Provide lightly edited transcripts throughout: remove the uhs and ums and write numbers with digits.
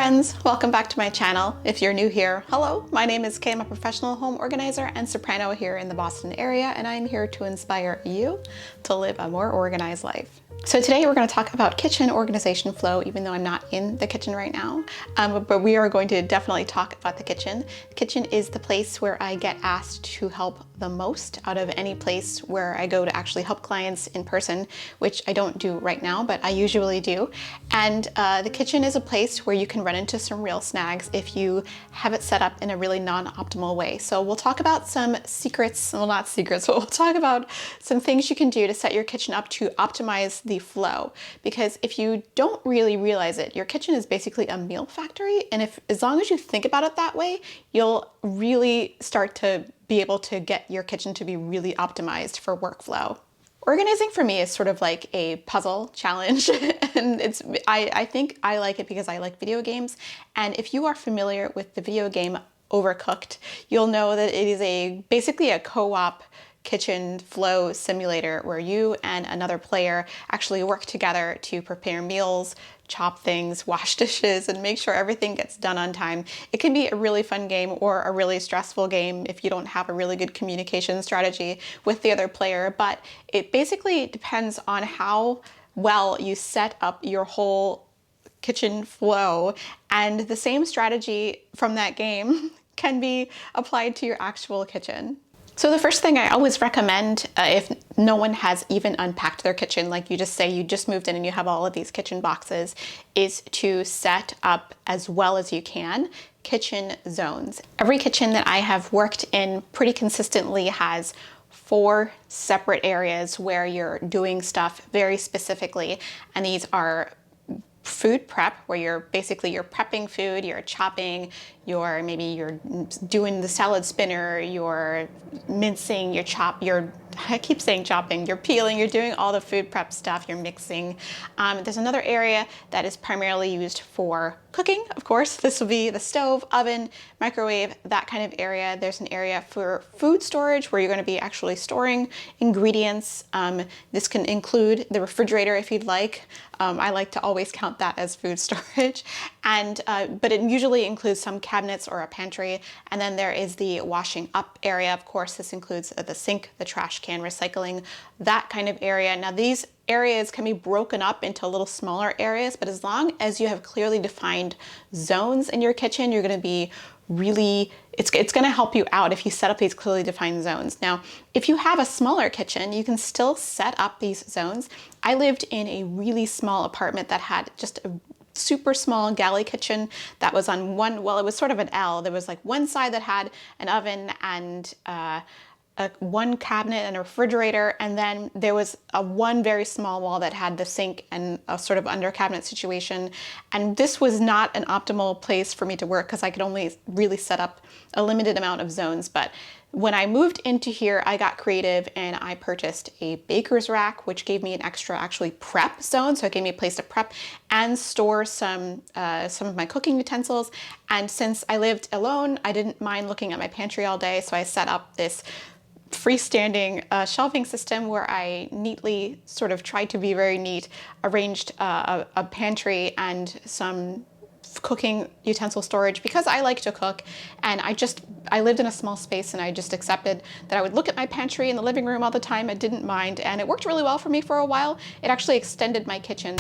friends, welcome back to my channel. If you're new here, hello, my name is Kay. I'm a professional home organizer and soprano here in the Boston area, and I'm here to inspire you to live a more organized life. So today we're going to talk about kitchen organization flow, even though I'm not in the kitchen right now, but we are going to definitely talk about the kitchen. The kitchen is the place where I get asked to help the most out of any place where I go to actually help clients in person, which I don't do right now, but I usually do. And the kitchen is a place where you can run into some real snags if you have it set up in a really non-optimal way. So we'll talk about some secrets, well, not secrets, but we'll talk about some things you can do to set your kitchen up to optimize the flow. Because if you don't really realize it, your kitchen is basically a meal factory. And as long as you think about it that way, you'll really start to be able to get your kitchen to be really optimized for workflow. Organizing for me is sort of like a puzzle challenge, and I think I like it because I like video games. And if you are familiar with the video game Overcooked, you'll know that it is basically a co-op kitchen flow simulator where you and another player actually work together to prepare meals, chop things, wash dishes, and make sure everything gets done on time. It can be a really fun game or a really stressful game if you don't have a really good communication strategy with the other player, but it basically depends on how well you set up your whole kitchen flow, and the same strategy from that game can be applied to your actual kitchen. So the first thing I always recommend, if no one has even unpacked their kitchen, like you just say you just moved in and you have all of these kitchen boxes, is to set up as well as you can kitchen zones. Every kitchen that I have worked in pretty consistently has 4 separate areas where you're doing stuff very specifically, and these are food prep, where you're prepping food, you're chopping, you're doing the salad spinner, you're mincing, I keep saying chopping, you're peeling, you're doing all the food prep stuff, you're mixing. There's another area that is primarily used for cooking, of course. This will be the stove, oven, microwave, that kind of area. There's an area for food storage where you're going to be actually storing ingredients. This can include the refrigerator if you'd like. I like to always count that as food storage. But it usually includes some cabinets or a pantry. And then there is the washing up area. Of course, this includes the sink, the trash can, recycling, that kind of area. Now these areas can be broken up into little smaller areas, but as long as you have clearly defined zones in your kitchen, you're going to be it's going to help you out if you set up these clearly defined zones. Now, if you have a smaller kitchen, you can still set up these zones. I lived in a really small apartment that had just a super small galley kitchen that was on it was sort of an L. There was like one side that had an oven and one cabinet and a refrigerator, and then there was one very small wall that had the sink and a sort of under cabinet situation. And this was not an optimal place for me to work because I could only really set up a limited amount of zones. But when I moved into here, I got creative and I purchased a baker's rack, which gave me an extra actually prep zone. So it gave me a place to prep and store some of my cooking utensils. And since I lived alone, I didn't mind looking at my pantry all day. So I set up this freestanding shelving system where I neatly, sort of tried to be very neat, arranged a pantry and some cooking utensil storage because I like to cook, and I lived in a small space and I just accepted that I would look at my pantry in the living room all the time. I didn't mind, and it worked really well for me for a while. It actually extended my kitchen.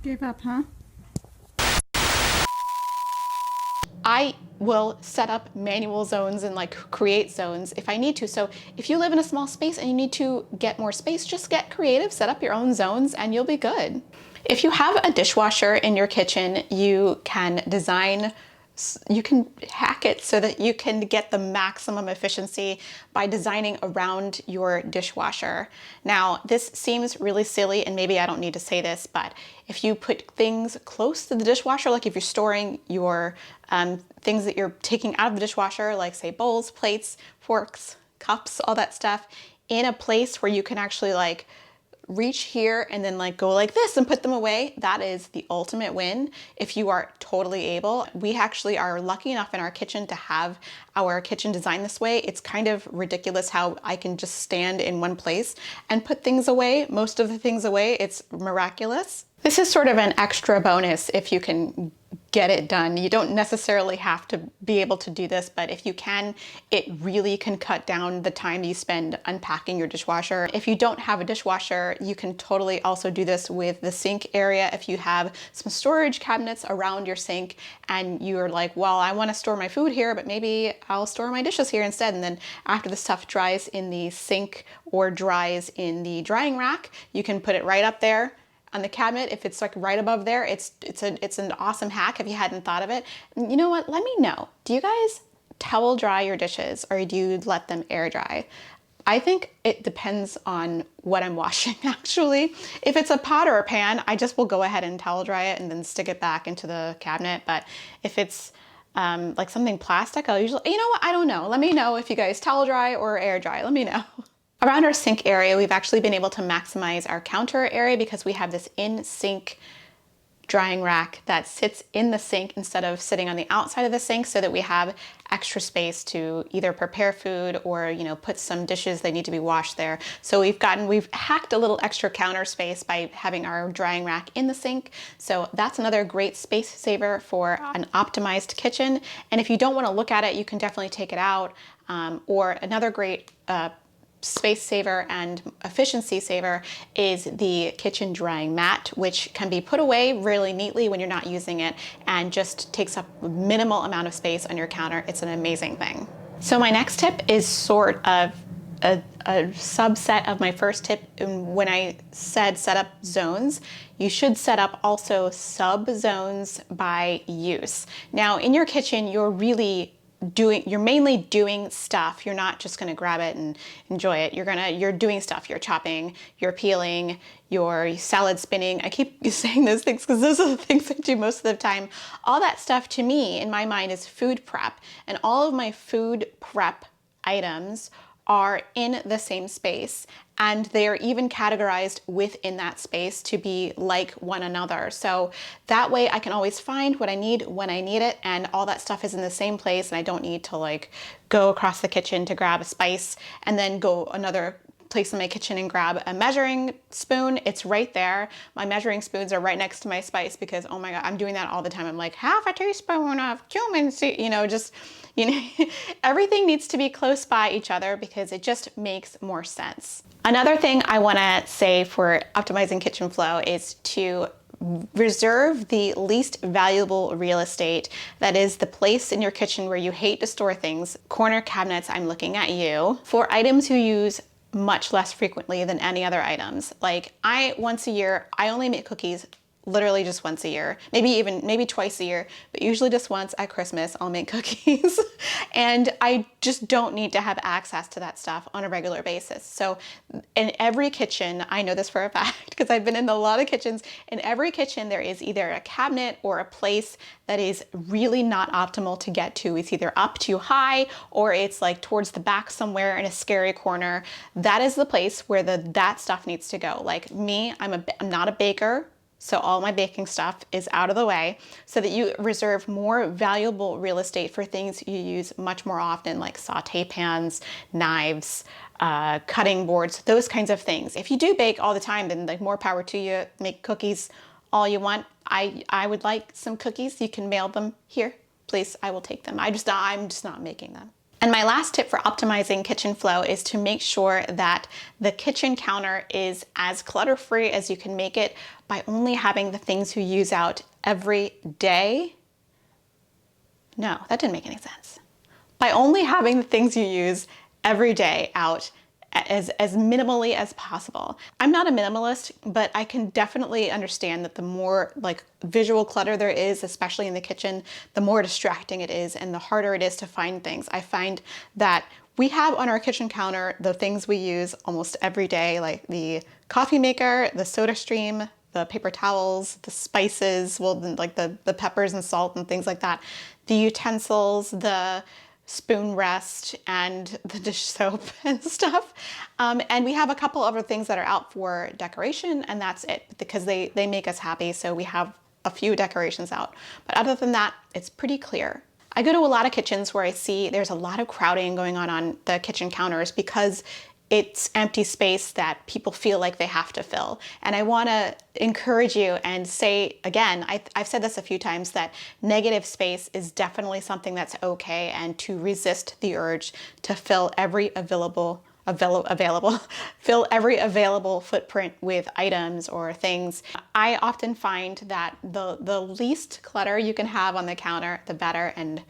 Give up, huh? I will set up manual zones and create zones if I need to. So if you live in a small space and you need to get more space, just get creative, set up your own zones, and you'll be good. If you have a dishwasher in your kitchen, you can design you can hack it so that you can get the maximum efficiency by designing around your dishwasher. Now, this seems really silly, and maybe I don't need to say this, but if you put things close to the dishwasher, like if you're storing your things that you're taking out of the dishwasher, like say bowls, plates, forks, cups, all that stuff, in a place where you can actually like reach here and then like go like this and put them away, that is the ultimate win if you are totally able. We actually are lucky enough in our kitchen to have our kitchen designed this way. It's kind of ridiculous how I can just stand in one place and put things away, most of the things away. It's miraculous. This is sort of an extra bonus if you can get it done. You don't necessarily have to be able to do this, but if you can, it really can cut down the time you spend unpacking your dishwasher. If you don't have a dishwasher, you can totally also do this with the sink area. If you have some storage cabinets around your sink and you're like, well, I want to store my food here, but maybe I'll store my dishes here instead. And then after the stuff dries in the sink or dries in the drying rack, you can put it right up there on the cabinet. If it's like right above there, it's an awesome hack if you hadn't thought of it. You know what? Let me know. Do you guys towel dry your dishes or do you let them air dry? I think it depends on what I'm washing actually. If it's a pot or a pan, I just will go ahead and towel dry it and then stick it back into the cabinet. But if it's like something plastic, I'll usually, you know what? I don't know. Let me know if you guys towel dry or air dry. Let me know. Around our sink area, we've actually been able to maximize our counter area because we have this in-sink drying rack that sits in the sink instead of sitting on the outside of the sink, so that we have extra space to either prepare food or, you know, put some dishes that need to be washed there. So we've hacked a little extra counter space by having our drying rack in the sink. So that's another great space saver for an optimized kitchen. And if you don't want to look at it, you can definitely take it out. Or another great space saver and efficiency saver is the kitchen drying mat, which can be put away really neatly when you're not using it and just takes up a minimal amount of space on your counter. It's an amazing thing. So my next tip is sort of a subset of my first tip. When I said set up zones, you should set up also sub zones by use. Now in your kitchen, you're mainly doing stuff. You're not just gonna grab it and enjoy it. You're doing stuff. You're chopping, you're peeling, you're salad spinning. I keep saying those things because those are the things I do most of the time. All that stuff to me, in my mind, is food prep. And all of my food prep items are in the same space, and they are even categorized within that space to be like one another. So that way I can always find what I need when I need it, and all that stuff is in the same place, and I don't need to like go across the kitchen to grab a spice and then go another place in my kitchen and grab a measuring spoon. It's right there. My measuring spoons are right next to my spice because, oh my God, I'm doing that all the time. I'm like, half a teaspoon of cumin seed, everything needs to be close by each other because it just makes more sense. Another thing I want to say for optimizing kitchen flow is to reserve the least valuable real estate. That is the place in your kitchen where you hate to store things. Corner cabinets, I'm looking at you. For items you use much less frequently than any other items. Like once a year, I only make cookies literally just once a year, maybe twice a year, but usually just once at Christmas I'll make cookies. And I just don't need to have access to that stuff on a regular basis. So in every kitchen, I know this for a fact because I've been in a lot of kitchens, in every kitchen there is either a cabinet or a place that is really not optimal to get to. It's either up too high or it's like towards the back somewhere in a scary corner. That is the place where that stuff needs to go. Like me, I'm not a baker, so all my baking stuff is out of the way so that you reserve more valuable real estate for things you use much more often, like saute pans, knives, cutting boards, those kinds of things. If you do bake all the time, then like more power to you. Make cookies all you want. I would like some cookies. You can mail them here, please. I will take them. I'm just not making them. And my last tip for optimizing kitchen flow is to make sure that the kitchen counter is as clutter-free as you can make it by only having the things you use out every day. No, that didn't make any sense. By only having the things you use every day out as minimally as possible. I'm not a minimalist, but I can definitely understand that the more like visual clutter there is, especially in the kitchen, the more distracting it is and the harder it is to find things. I find that we have on our kitchen counter the things we use almost every day, like the coffee maker, the soda stream, the paper towels, the spices, well, like the peppers and salt and things like that, the utensils, the spoon rest, and the dish soap and stuff. And we have a couple other things that are out for decoration, and that's it, because they make us happy. So we have a few decorations out. But other than that, it's pretty clear. I go to a lot of kitchens where I see there's a lot of crowding going on the kitchen counters because it's empty space that people feel like they have to fill. And I want to encourage you and say again, I've said this a few times, that negative space is definitely something that's okay, and to resist the urge to fill every available fill every available footprint with items or things. I often find that the least clutter you can have on the counter, the better, and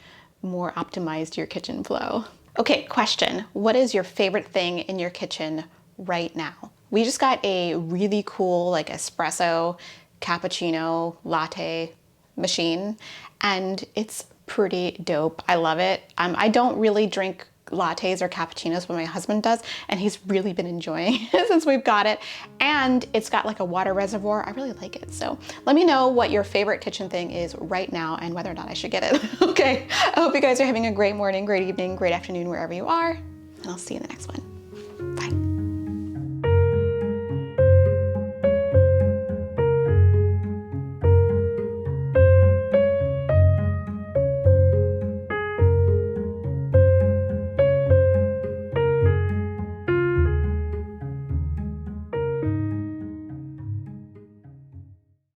more optimized your kitchen flow. Okay, question. What is your favorite thing in your kitchen right now? We just got a really cool like espresso, cappuccino, latte machine, and it's pretty dope. I love it. I don't really drink lattes or cappuccinos, but my husband does, and he's really been enjoying it since we've got it. And it's got like a water reservoir. I really like it. So let me know what your favorite kitchen thing is right now and whether or not I should get it. Okay, I hope you guys are having a great morning, great evening, great afternoon, wherever you are, and I'll see you in the next one.